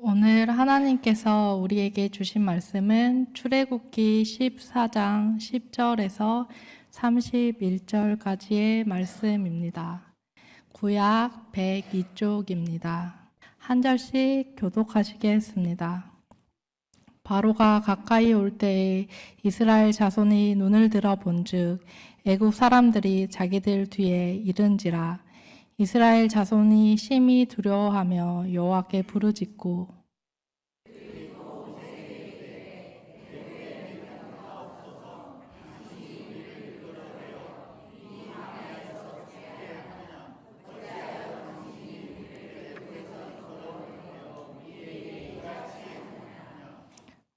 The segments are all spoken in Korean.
오늘 하나님께서 우리에게 주신 말씀은 출애굽기 14장 10절에서 31절까지의 말씀입니다. 구약 102쪽입니다. 한 절씩 교독하시겠습니다. 바로가 가까이 올 때에 이스라엘 자손이 눈을 들어 본즉 애굽 사람들이 자기들 뒤에 이른지라. 이스라엘 자손이 심히 두려워하며 여호와께 부르짖고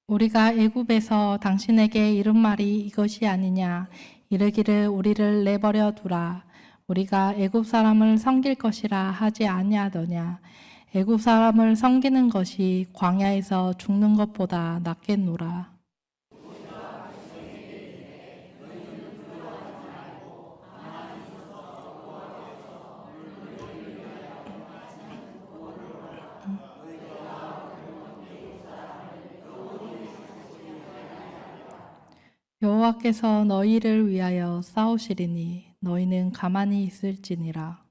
우리가 애굽에서 당신에게 이른 말이 이것이 아니냐. 이르기를 우리를 내버려 두라. 우리가 애굽 사람을 섬길 것이라 하지 아니하더냐. 애굽 사람을 섬기는 것이 광야에서 죽는 것보다 낫겠노라. 여호와께서 너희를 위하여 싸우시리니 너희는 가만히 있을지니라.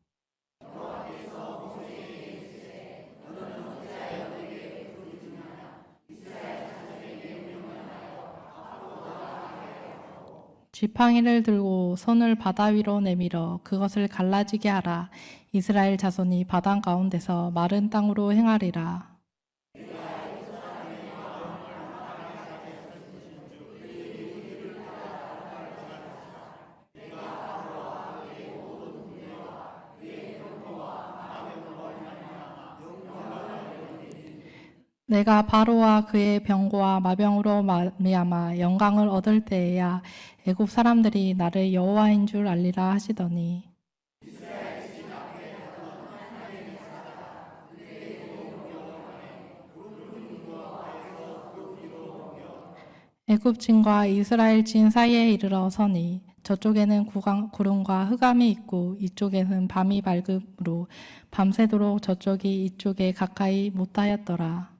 지팡이를 들고 손을 바다 위로 내밀어 그것을 갈라지게 하라. 이스라엘 자손이 바다 가운데서 마른 땅으로 행하리라. 내가 바로와 그의 병거와 마병으로 말미암아 영광을 얻을 때에야 애굽 사람들이 나를 여호와인 줄 알리라 하시더니 애굽 진과 이스라엘 진 사이에 이르러 서니 저쪽에는 구름과 흑암이 있고 이쪽에는 밤이 밝음으로 밤새도록 저쪽이 이쪽에 가까이 못하였더라.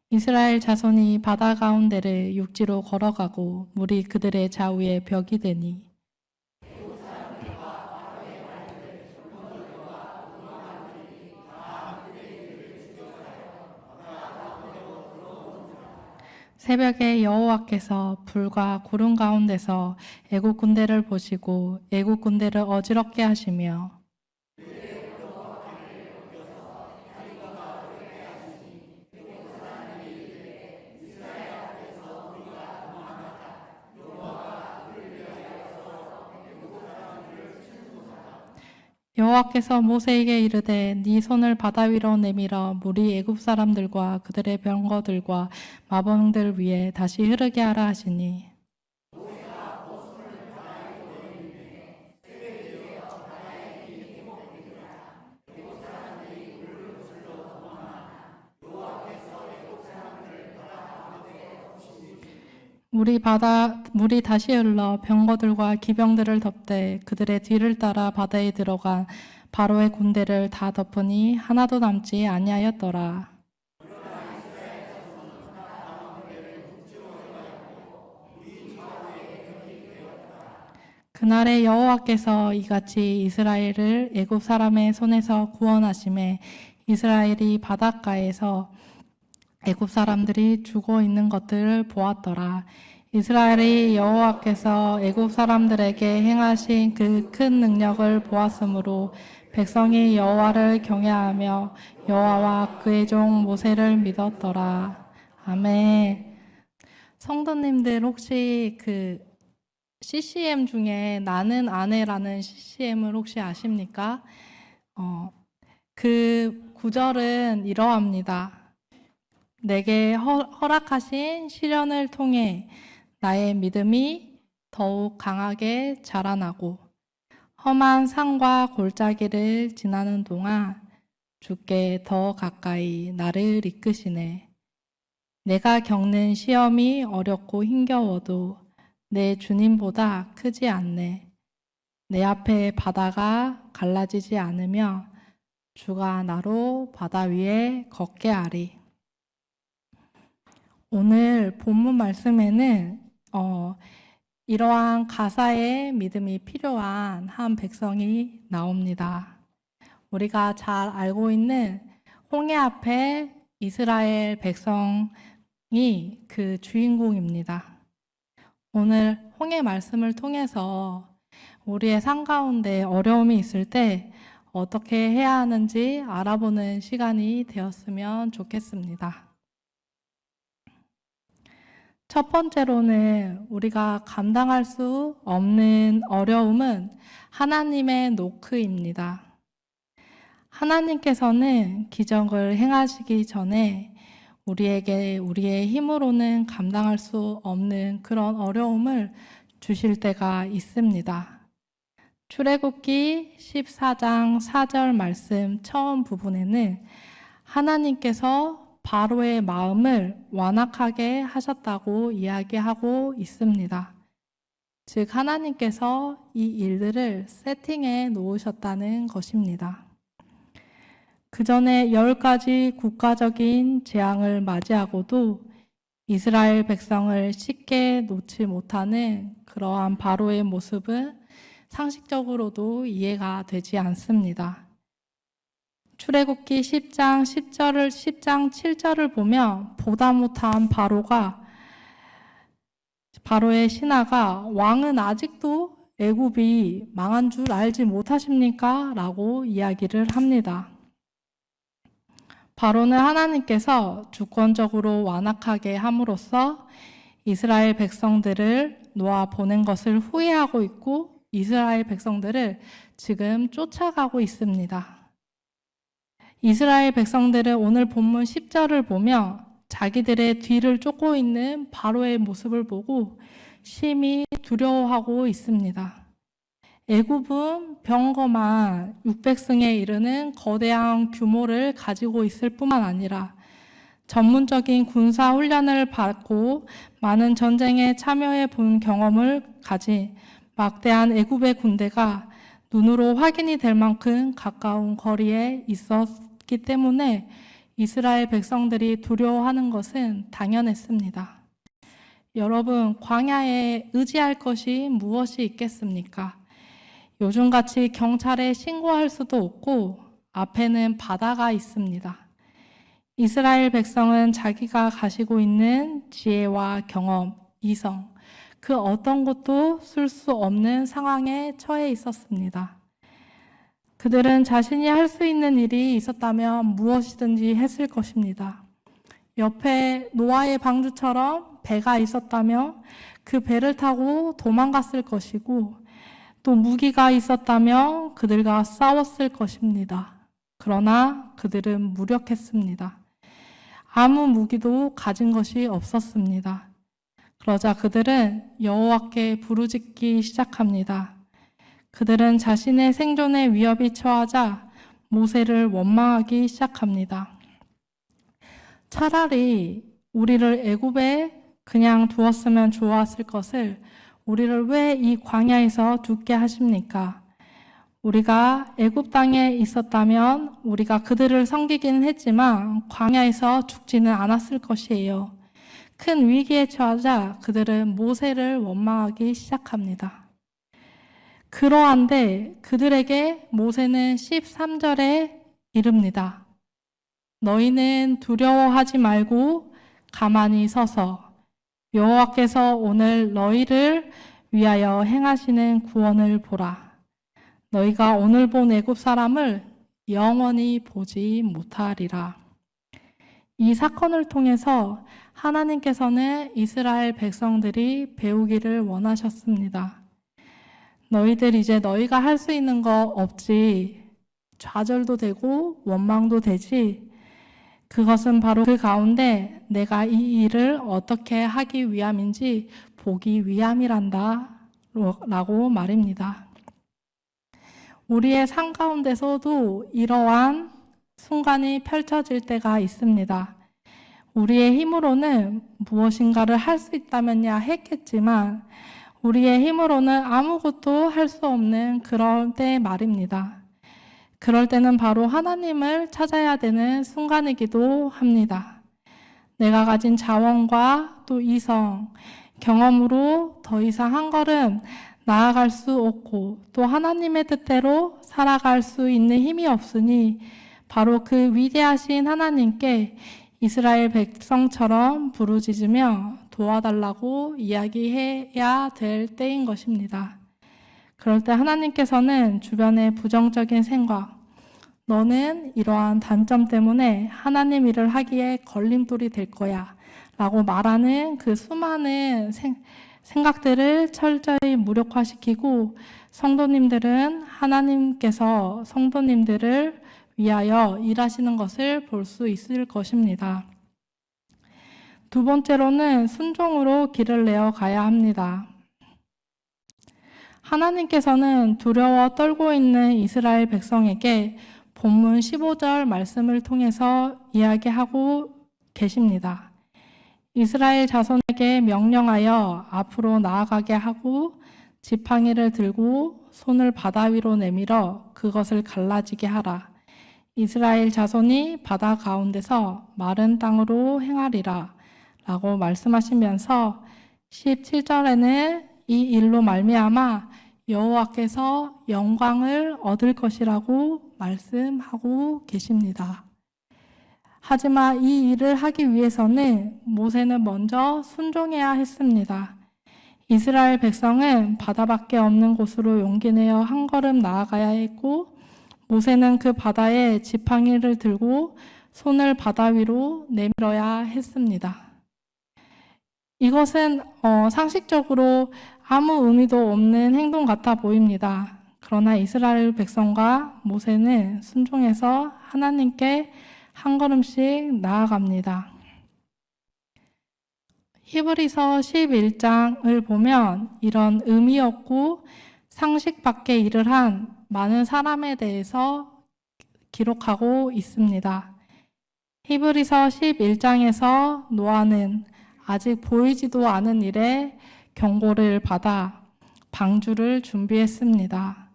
이스라엘 자손이 바다 가운데를 육지로 걸어가고 물이 그들의 좌우에 벽이 되니 새벽에 여호와께서 불과 구름 가운데서 애국 군대를 보시고 애국 군대를 어지럽게 하시며 여호와께서 모세에게 이르되 네 손을 바다 위로 내밀어 물이 애굽 사람들과 그들의 병거들과 마병들 위에 다시 흐르게 하라 하시니 물이 다시 흘러 병거들과 기병들을 덮되 그들의 뒤를 따라 바다에 들어간 바로의 군대를 다 덮으니 하나도 남지 아니하였더라. 그날에 여호와께서 이같이 이스라엘을 애굽 사람의 손에서 구원하심에 이스라엘이 바닷가에서 애굽 사람들이 죽어 있는 것들을 보았더라. 이스라엘이 여호와께서 애굽 사람들에게 행하신 그 큰 능력을 보았으므로 백성이 여호와를 경외하며 여호와와 그의 종 모세를 믿었더라. 아멘. 성도님들 혹시 그 CCM 중에 나는 아내라는 CCM을 혹시 아십니까? 그 구절은 이러합니다. 내게 허락하신 시련을 통해 나의 믿음이 더욱 강하게 자라나고 험한 산과 골짜기를 지나는 동안 주께 더 가까이 나를 이끄시네. 내가 겪는 시험이 어렵고 힘겨워도 내 주님보다 크지 않네. 내 앞에 바다가 갈라지지 않으며 주가 나로 바다 위에 걷게 하리. 오늘 본문 말씀에는 이러한 가사의 믿음이 필요한 한 백성이 나옵니다. 우리가 잘 알고 있는 홍해 앞에 이스라엘 백성이 그 주인공입니다. 오늘 홍해 말씀을 통해서 우리의 삶 가운데 어려움이 있을 때 어떻게 해야 하는지 알아보는 시간이 되었으면 좋겠습니다. 첫 번째로는 우리가 감당할 수 없는 어려움은 하나님의 노크입니다. 하나님께서는 기적을 행하시기 전에 우리에게 우리의 힘으로는 감당할 수 없는 그런 어려움을 주실 때가 있습니다. 출애굽기 14장 4절 말씀 처음 부분에는 하나님께서 바로의 마음을 완악하게 하셨다고 이야기하고 있습니다. 즉 하나님께서 이 일들을 세팅해 놓으셨다는 것입니다. 그 전에 10가지 국가적인 재앙을 맞이하고도 이스라엘 백성을 쉽게 놓지 못하는 그러한 바로의 모습은 상식적으로도 이해가 되지 않습니다. 출애굽기 10장 7절을 보면 보다 못한 바로의 신하가 왕은 아직도 애굽이 망한 줄 알지 못하십니까? 라고 이야기를 합니다. 바로는 하나님께서 주권적으로 완악하게 함으로써 이스라엘 백성들을 놓아 보낸 것을 후회하고 있고 이스라엘 백성들을 지금 쫓아가고 있습니다. 이스라엘 백성들은 오늘 본문 10절을 보며 자기들의 뒤를 쫓고 있는 바로의 모습을 보고 심히 두려워하고 있습니다. 애굽은 병거만 600승에 이르는 거대한 규모를 가지고 있을 뿐만 아니라 전문적인 군사 훈련을 받고 많은 전쟁에 참여해 본 경험을 가진 막대한 애굽의 군대가 눈으로 확인이 될 만큼 가까운 거리에 있었기 때문에 이스라엘 백성들이 두려워하는 것은 당연했습니다. 여러분, 광야에 의지할 것이 무엇이 있겠습니까? 요즘같이 경찰에 신고할 수도 없고 앞에는 바다가 있습니다. 이스라엘 백성은 자기가 가지고 있는 지혜와 경험, 이성, 그 어떤 것도 쓸 수 없는 상황에 처해 있었습니다. 그들은 자신이 할 수 있는 일이 있었다면 무엇이든지 했을 것입니다. 옆에 노아의 방주처럼 배가 있었다면 그 배를 타고 도망갔을 것이고 또 무기가 있었다면 그들과 싸웠을 것입니다. 그러나 그들은 무력했습니다. 아무 무기도 가진 것이 없었습니다. 그러자 그들은 여호와께 부르짖기 시작합니다. 그들은 자신의 생존에 위협이 처하자 모세를 원망하기 시작합니다. 차라리 우리를 애굽에 그냥 두었으면 좋았을 것을 우리를 왜 이 광야에서 죽게 하십니까? 우리가 애굽 땅에 있었다면 우리가 그들을 섬기기는 했지만 광야에서 죽지는 않았을 것이에요. 큰 위기에 처하자 그들은 모세를 원망하기 시작합니다. 그러한데 그들에게 모세는 13절에 이릅니다. 너희는 두려워하지 말고 가만히 서서 여호와께서 오늘 너희를 위하여 행하시는 구원을 보라. 너희가 오늘 본 애굽 사람을 영원히 보지 못하리라. 이 사건을 통해서 하나님께서는 이스라엘 백성들이 배우기를 원하셨습니다. 너희들 이제 너희가 할 수 있는 거 없지. 좌절도 되고 원망도 되지. 그것은 바로 그 가운데 내가 이 일을 어떻게 하기 위함인지 보기 위함이란다 라고 말입니다. 우리의 삶 가운데서도 이러한 순간이 펼쳐질 때가 있습니다. 우리의 힘으로는 무엇인가를 할 수 있다면야 했겠지만 우리의 힘으로는 아무것도 할 수 없는 그럴 때 말입니다. 그럴 때는 바로 하나님을 찾아야 되는 순간이기도 합니다. 내가 가진 자원과 또 이성, 경험으로 더 이상 한 걸음 나아갈 수 없고 또 하나님의 뜻대로 살아갈 수 있는 힘이 없으니 바로 그 위대하신 하나님께 이스라엘 백성처럼 부르짖으며 도와달라고 이야기해야 될 때인 것입니다. 그럴 때 하나님께서는 주변의 부정적인 생각, 너는 이러한 단점 때문에 하나님 일을 하기에 걸림돌이 될 거야 라고 말하는 그 수많은 생각들을 철저히 무력화시키고 성도님들은 하나님께서 성도님들을 위하여 일하시는 것을 볼 수 있을 것입니다. 두 번째로는 순종으로 길을 내어 가야 합니다. 하나님께서는 두려워 떨고 있는 이스라엘 백성에게 본문 15절 말씀을 통해서 이야기하고 계십니다. 이스라엘 자손에게 명령하여 앞으로 나아가게 하고 지팡이를 들고 손을 바다 위로 내밀어 그것을 갈라지게 하라. 이스라엘 자손이 바다 가운데서 마른 땅으로 행하리라 라고 말씀하시면서 17절에는 이 일로 말미암아 여호와께서 영광을 얻을 것이라고 말씀하고 계십니다. 하지만 이 일을 하기 위해서는 모세는 먼저 순종해야 했습니다. 이스라엘 백성은 바다밖에 없는 곳으로 용기 내어 한 걸음 나아가야 했고 모세는 그 바다에 지팡이를 들고 손을 바다 위로 내밀어야 했습니다. 이것은 상식적으로 아무 의미도 없는 행동 같아 보입니다. 그러나 이스라엘 백성과 모세는 순종해서 하나님께 한 걸음씩 나아갑니다. 히브리서 11장을 보면 이런 의미 없고 상식 밖의 일을 한 많은 사람에 대해서 기록하고 있습니다. 히브리서 11장에서 노아는 아직 보이지도 않은 일에 경고를 받아 방주를 준비했습니다.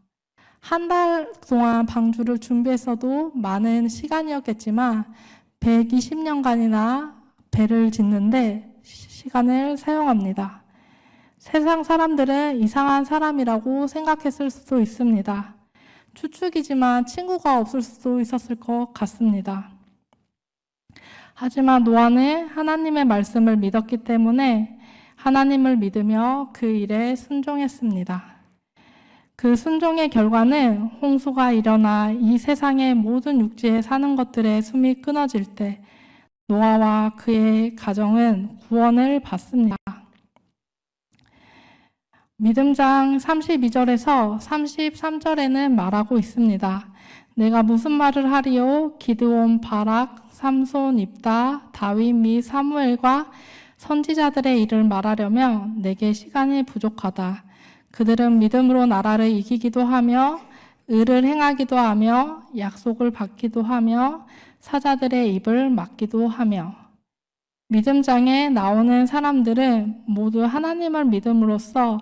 한 달 동안 방주를 준비했어도 많은 시간이었겠지만 120년간이나 배를 짓는데 시간을 사용합니다. 세상 사람들은 이상한 사람이라고 생각했을 수도 있습니다. 추측이지만 친구가 없을 수도 있었을 것 같습니다. 하지만 노아는 하나님의 말씀을 믿었기 때문에 하나님을 믿으며 그 일에 순종했습니다. 그 순종의 결과는 홍수가 일어나 이 세상의 모든 육지에 사는 것들의 숨이 끊어질 때 노아와 그의 가정은 구원을 받습니다. 믿음장 32절에서 33절에는 말하고 있습니다. 내가 무슨 말을 하리요? 기드온, 바락, 삼손, 입다, 다윗 및 사무엘과 선지자들의 일을 말하려면 내게 시간이 부족하다. 그들은 믿음으로 나라를 이기기도 하며 의를 행하기도 하며 약속을 받기도 하며 사자들의 입을 막기도 하며 믿음장에 나오는 사람들은 모두 하나님을 믿음으로써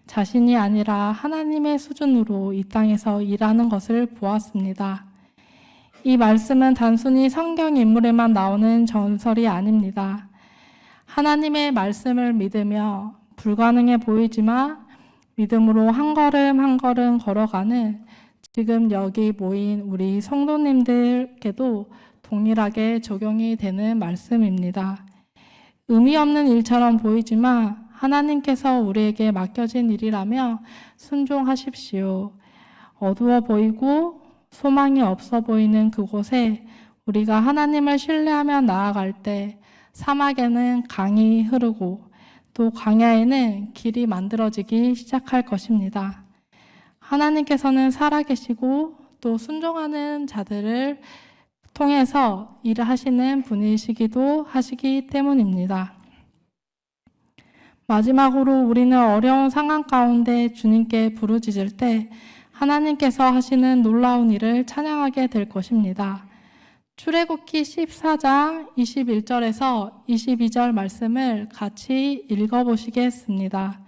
자신이 아니라 하나님의 수준으로 이 땅에서 일하는 것을 보았습니다. 이 말씀은 단순히 성경 인물에만 나오는 전설이 아닙니다. 하나님의 말씀을 믿으며 불가능해 보이지만 믿음으로 한 걸음 한 걸음 걸어가는 지금 여기 모인 우리 성도님들께도 동일하게 적용이 되는 말씀입니다. 의미 없는 일처럼 보이지만 하나님께서 우리에게 맡겨진 일이라며 순종하십시오. 어두워 보이고 소망이 없어 보이는 그곳에 우리가 하나님을 신뢰하며 나아갈 때 사막에는 강이 흐르고 또 광야에는 길이 만들어지기 시작할 것입니다. 하나님께서는 살아계시고 또 순종하는 자들을 통해서 일을 하시는 분이시기도 하시기 때문입니다. 마지막으로 우리는 어려운 상황 가운데 주님께 부르짖을 때 하나님께서 하시는 놀라운 일을 찬양하게 될 것입니다. 출애굽기 14장 21절에서 22절 말씀을 같이 읽어보시겠습니다.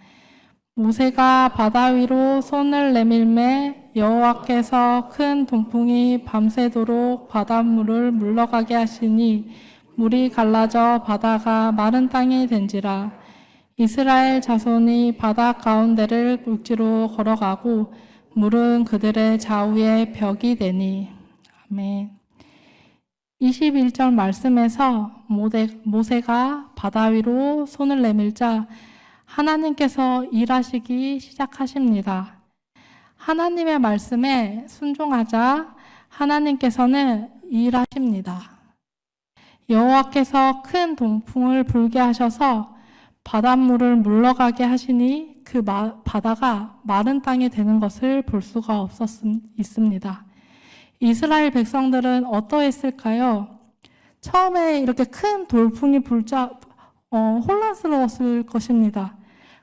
모세가 바다 위로 손을 내밀매 여호와께서 큰 동풍이 밤새도록 바닷물을 물러가게 하시니 물이 갈라져 바다가 마른 땅이 된지라. 이스라엘 자손이 바다 가운데를 육지로 걸어가고 물은 그들의 좌우에 벽이 되니. 아멘. 21절 말씀에서 모세가 바다 위로 손을 내밀자 하나님께서 일하시기 시작하십니다. 하나님의 말씀에 순종하자 하나님께서는 일하십니다. 여호와께서 큰 동풍을 불게 하셔서 바닷물을 물러가게 하시니 그 바다가 마른 땅이 되는 것을 볼 수가 있습니다. 이스라엘 백성들은 어떠했을까요? 처음에 이렇게 큰 돌풍이 불자 혼란스러웠을 것입니다.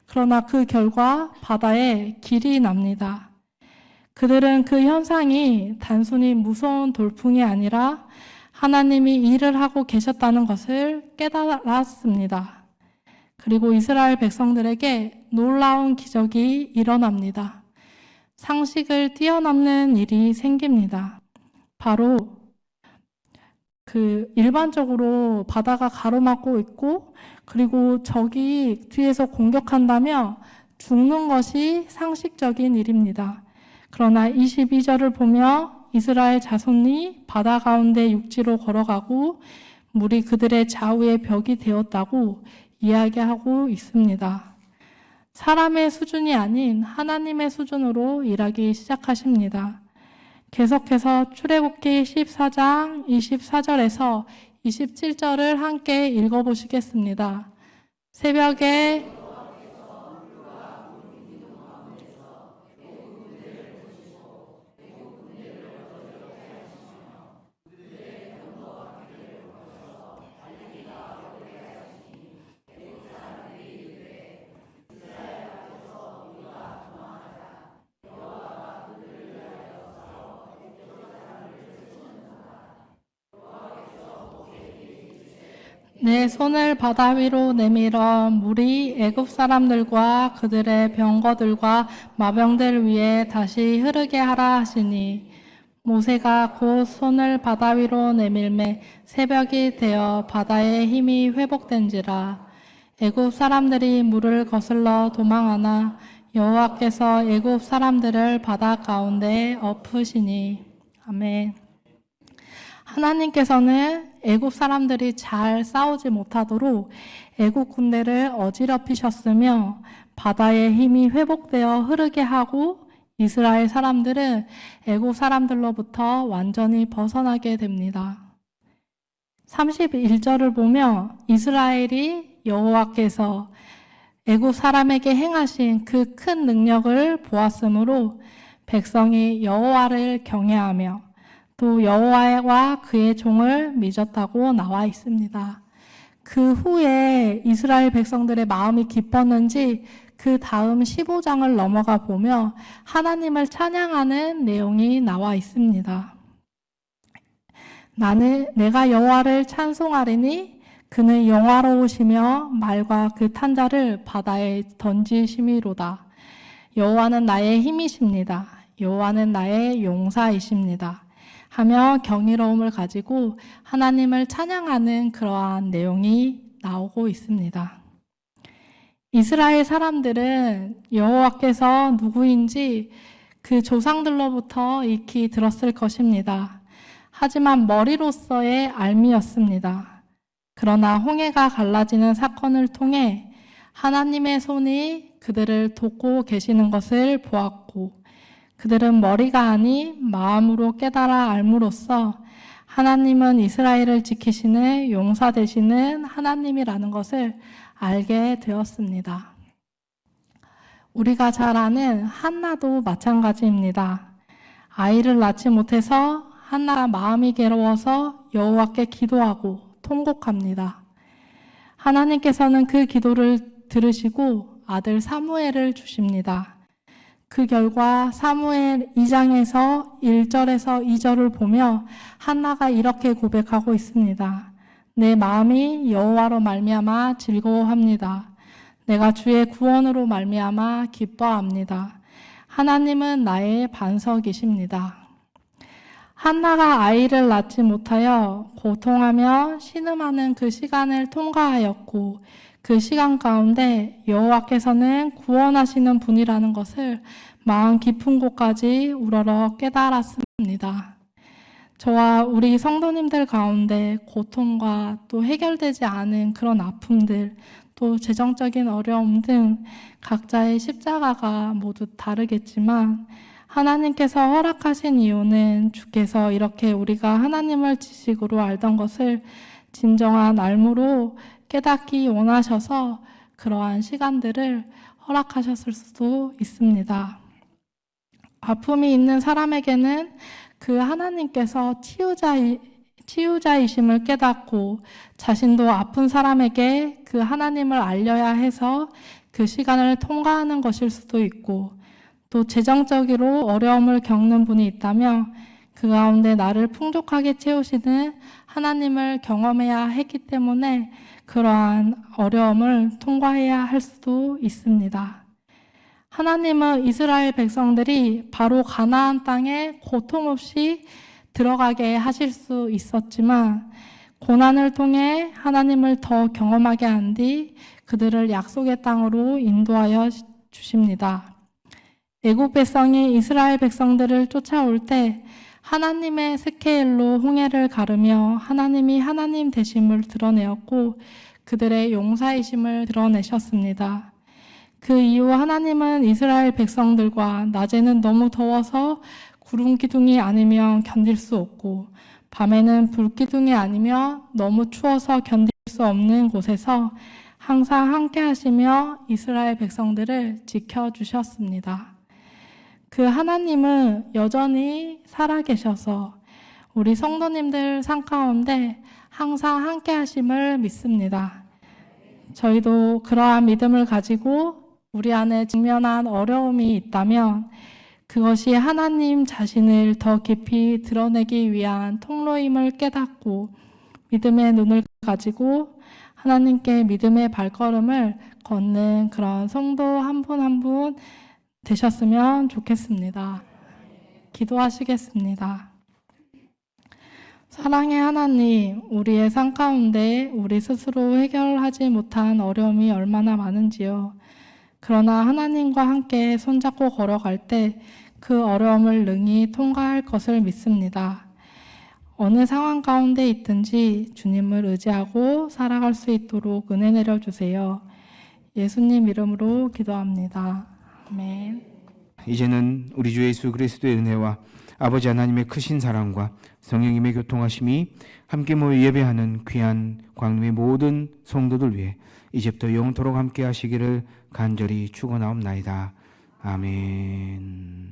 그러나 그 결과 바다에 길이 납니다. 그들은 그 현상이 단순히 무서운 돌풍이 아니라 하나님이 일을 하고 계셨다는 것을 깨달았습니다. 그리고 이스라엘 백성들에게 놀라운 기적이 일어납니다. 상식을 뛰어넘는 일이 생깁니다. 바로 일반적으로 바다가 가로막고 있고 그리고 적이 뒤에서 공격한다면 죽는 것이 상식적인 일입니다. 그러나 22절을 보며 이스라엘 자손이 바다 가운데 육지로 걸어가고 물이 그들의 좌우에 벽이 되었다고 이야기하고 있습니다. 사람의 수준이 아닌 하나님의 수준으로 일하기 시작하십니다. 계속해서 출애굽기 14장 24절에서 27절을 함께 읽어보시겠습니다. 새벽에 내 손을 바다 위로 내밀어 물이 애굽 사람들과 그들의 병거들과 마병들 위에 다시 흐르게 하라 하시니 모세가 곧 손을 바다 위로 내밀매 새벽이 되어 바다의 힘이 회복된지라. 애굽 사람들이 물을 거슬러 도망하나 여호와께서 애굽 사람들을 바다 가운데에 엎으시니. 아멘. 하나님께서는 애굽 사람들이 잘 싸우지 못하도록 애굽 군대를 어지럽히셨으며 바다의 힘이 회복되어 흐르게 하고 이스라엘 사람들은 애굽 사람들로부터 완전히 벗어나게 됩니다. 31절을 보며 이스라엘이 여호와께서 애굽 사람에게 행하신 그 큰 능력을 보았으므로 백성이 여호와를 경외하며 또 여호와와 그의 종을 믿었다고 나와 있습니다. 그 후에 이스라엘 백성들의 마음이 기뻤는지 그 다음 15장을 넘어가 보며 하나님을 찬양하는 내용이 나와 있습니다. 내가 여호와를 찬송하리니 그는 영화로우시며 말과 그 탄자를 바다에 던지심이로다. 여호와는 나의 힘이십니다. 여호와는 나의 용사이십니다. 하며 경이로움을 가지고 하나님을 찬양하는 그러한 내용이 나오고 있습니다. 이스라엘 사람들은 여호와께서 누구인지 그 조상들로부터 익히 들었을 것입니다. 하지만 머리로서의 알미였습니다. 그러나 홍해가 갈라지는 사건을 통해 하나님의 손이 그들을 돕고 계시는 것을 보았고 그들은 머리가 아닌 마음으로 깨달아 알므로써 하나님은 이스라엘을 지키시는 용사 되시는 하나님이라는 것을 알게 되었습니다. 우리가 잘 아는 한나도 마찬가지입니다. 아이를 낳지 못해서 한나가 마음이 괴로워서 여호와께 기도하고 통곡합니다. 하나님께서는 그 기도를 들으시고 아들 사무엘을 주십니다. 그 결과 사무엘 2장에서 1절에서 2절을 보며 한나가 이렇게 고백하고 있습니다. 내 마음이 여호와로 말미암아 즐거워합니다. 내가 주의 구원으로 말미암아 기뻐합니다. 하나님은 나의 반석이십니다. 한나가 아이를 낳지 못하여 고통하며 신음하는 그 시간을 통과하였고 그 시간 가운데 여호와께서는 구원하시는 분이라는 것을 마음 깊은 곳까지 우러러 깨달았습니다. 저와 우리 성도님들 가운데 고통과 또 해결되지 않은 그런 아픔들, 또 재정적인 어려움 등 각자의 십자가가 모두 다르겠지만 하나님께서 허락하신 이유는 주께서 이렇게 우리가 하나님을 지식으로 알던 것을 진정한 알므로 깨닫기 원하셔서 그러한 시간들을 허락하셨을 수도 있습니다. 아픔이 있는 사람에게는 그 하나님께서 치유자이심을 깨닫고 자신도 아픈 사람에게 그 하나님을 알려야 해서 그 시간을 통과하는 것일 수도 있고 또 재정적으로 어려움을 겪는 분이 있다면 그 가운데 나를 풍족하게 채우시는 하나님을 경험해야 했기 때문에 그러한 어려움을 통과해야 할 수도 있습니다. 하나님은 이스라엘 백성들이 바로 가나안 땅에 고통 없이 들어가게 하실 수 있었지만 고난을 통해 하나님을 더 경험하게 한 뒤 그들을 약속의 땅으로 인도하여 주십니다. 애국 백성이 이스라엘 백성들을 쫓아올 때 하나님의 스케일로 홍해를 가르며 하나님이 하나님 되심을 드러내었고 그들의 용사이심을 드러내셨습니다. 그 이후 하나님은 이스라엘 백성들과 낮에는 너무 더워서 구름 기둥이 아니면 견딜 수 없고 밤에는 불 기둥이 아니면 너무 추워서 견딜 수 없는 곳에서 항상 함께 하시며 이스라엘 백성들을 지켜주셨습니다. 그 하나님은 여전히 살아계셔서 우리 성도님들 삶 가운데 항상 함께 하심을 믿습니다. 저희도 그러한 믿음을 가지고 우리 안에 직면한 어려움이 있다면 그것이 하나님 자신을 더 깊이 드러내기 위한 통로임을 깨닫고 믿음의 눈을 가지고 하나님께 믿음의 발걸음을 걷는 그런 성도 한 분 한 분 되셨으면 좋겠습니다. 기도하시겠습니다. 사랑의 하나님, 우리의 삶 가운데 우리 스스로 해결하지 못한 어려움이 얼마나 많은지요. 그러나 하나님과 함께 손잡고 걸어갈 때 그 어려움을 능히 통과할 것을 믿습니다. 어느 상황 가운데 있든지 주님을 의지하고 살아갈 수 있도록 은혜 내려주세요. 예수님 이름으로 기도합니다. 아멘. 이제는 우리 주 예수 그리스도의 은혜와 아버지 하나님의 크신 사랑과 성령님의 교통하심이 함께 모여 예배하는 귀한 광림의 모든 성도들 위해 이제부터 영토록 함께 하시기를 간절히 축원하옵나이다. 아멘.